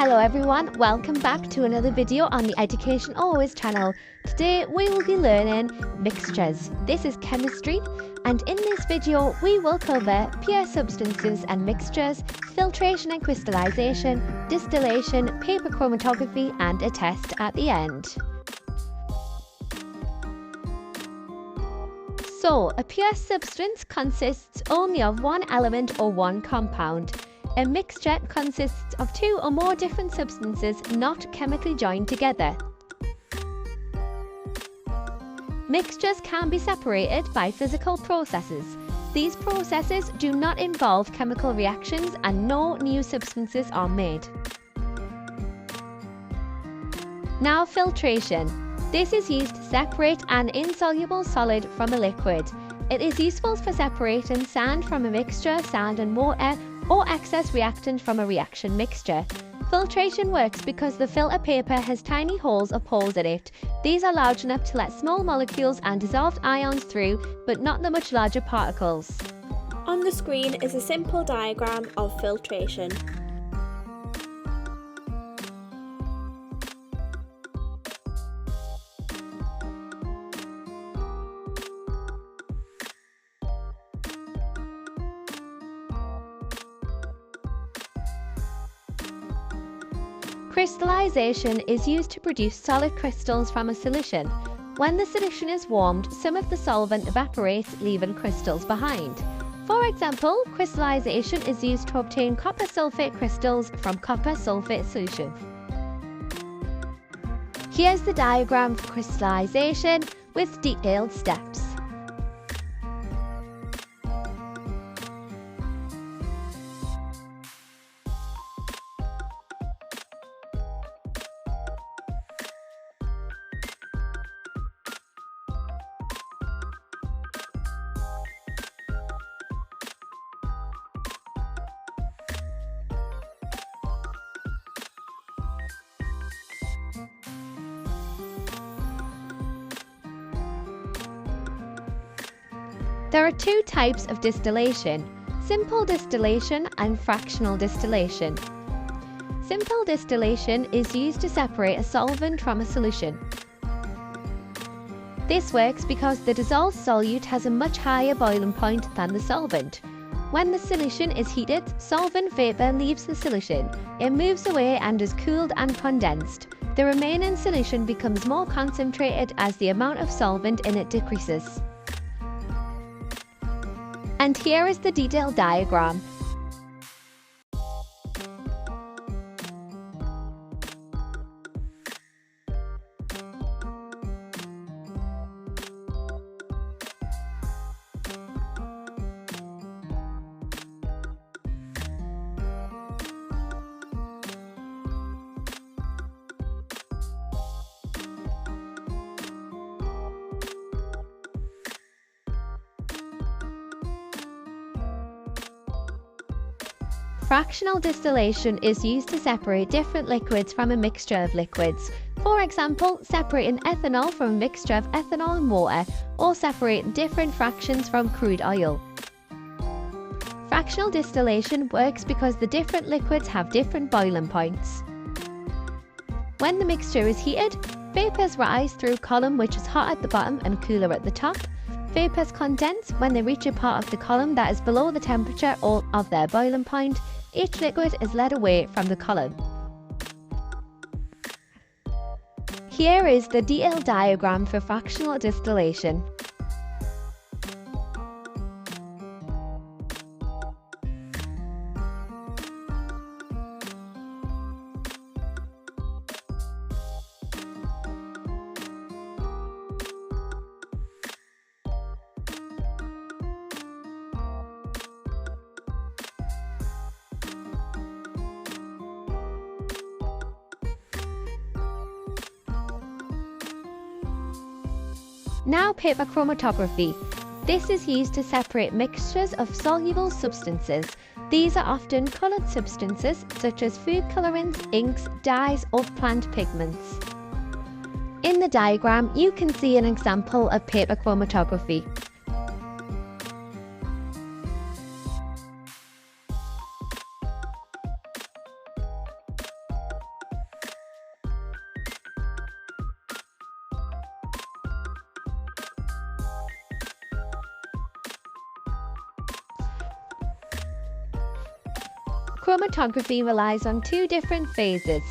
Hello everyone, welcome back to another video on the Education Always channel. Today we will be learning mixtures. This is chemistry, and in this video we will cover pure substances and mixtures, filtration and crystallization, distillation, paper chromatography and a test at the end. So, a pure substance consists only of one element or one compound. A mixture consists of two or more different substances not chemically joined together. Mixtures can be separated by physical processes. These processes do not involve chemical reactions and no new substances are made. Now, filtration. This is used to separate an insoluble solid from a liquid. It is useful for separating sand from a mixture, sand and water, or excess reactant from a reaction mixture. Filtration works because the filter paper has tiny holes or pores in it. These are large enough to let small molecules and dissolved ions through, but not the much larger particles. On the screen is a simple diagram of filtration. Crystallization is used to produce solid crystals from a solution. When the solution is warmed, some of the solvent evaporates, leaving crystals behind. For example, crystallization is used to obtain copper sulfate crystals from copper sulfate solution. Here's the diagram for crystallization with detailed steps. There are two types of distillation: simple distillation and fractional distillation. Simple distillation is used to separate a solvent from a solution. This works because the dissolved solute has a much higher boiling point than the solvent. When the solution is heated, solvent vapor leaves the solution. It moves away and is cooled and condensed. The remaining solution becomes more concentrated as the amount of solvent in it decreases. And here is the detailed diagram. Fractional distillation is used to separate different liquids from a mixture of liquids. For example, separating ethanol from a mixture of ethanol and water, or separating different fractions from crude oil. Fractional distillation works because the different liquids have different boiling points. When the mixture is heated, vapors rise through a column which is hot at the bottom and cooler at the top. Vapors condense when they reach a part of the column that is below the temperature of their boiling point. Each liquid is led away from the column. Here is the detailed diagram for fractional distillation. Now, paper chromatography. This is used to separate mixtures of soluble substances. These are often coloured substances such as food colourants, inks, dyes or plant pigments. In the diagram, you can see an example of paper chromatography. Chromatography relies on two different phases.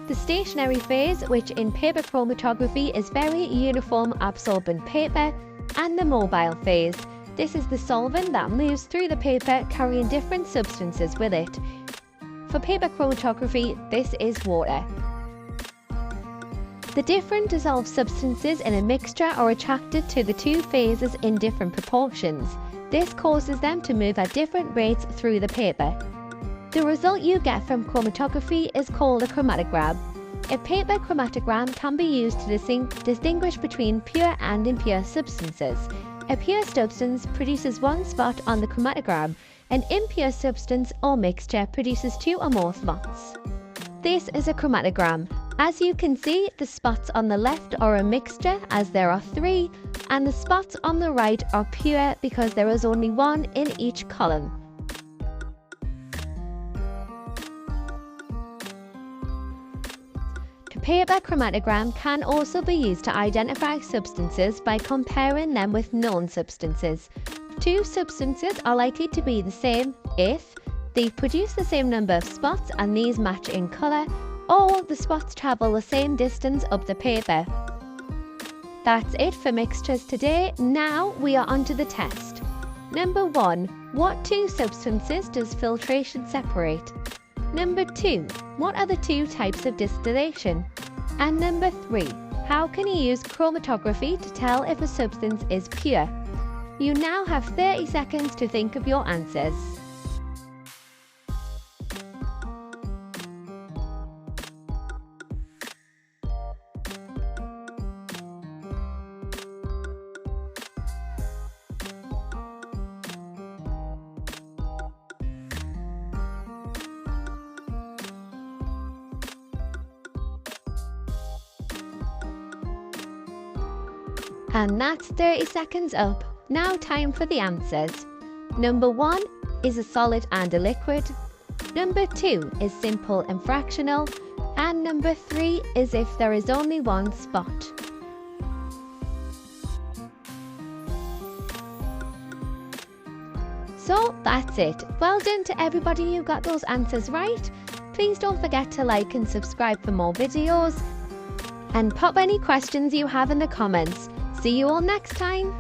The stationary phase, which in paper chromatography is very uniform absorbent paper, and the mobile phase. This is the solvent that moves through the paper carrying different substances with it. For paper chromatography, this is water. The different dissolved substances in a mixture are attracted to the two phases in different proportions. This causes them to move at different rates through the paper. The result you get from chromatography is called a chromatogram. A paper chromatogram can be used to distinguish between pure and impure substances. A pure substance produces one spot on the chromatogram. An impure substance or mixture produces two or more spots. This is a chromatogram. As you can see, the spots on the left are a mixture, as there are 3, and the spots on the right are pure because there is only 1 in each column. The paper chromatogram can also be used to identify substances by comparing them with known substances. Two substances are likely to be the same if they produce the same number of spots and these match in colour, or the spots travel the same distance up the paper. That's it for mixtures today. Now we are on to the test. Number 1. What two substances does filtration separate? Number 2. What are the two types of distillation? And number 3. How can you use chromatography to tell if a substance is pure? You now have 30 seconds to think of your answers. And that's 30 seconds up. Now time for the answers. Number 1 is a solid and a liquid. Number 2 is simple and fractional. And number 3 is if there is only one spot. So that's it. Well done to everybody who got those answers right. Please don't forget to like and subscribe for more videos. And pop any questions you have in the comments. See you all next time.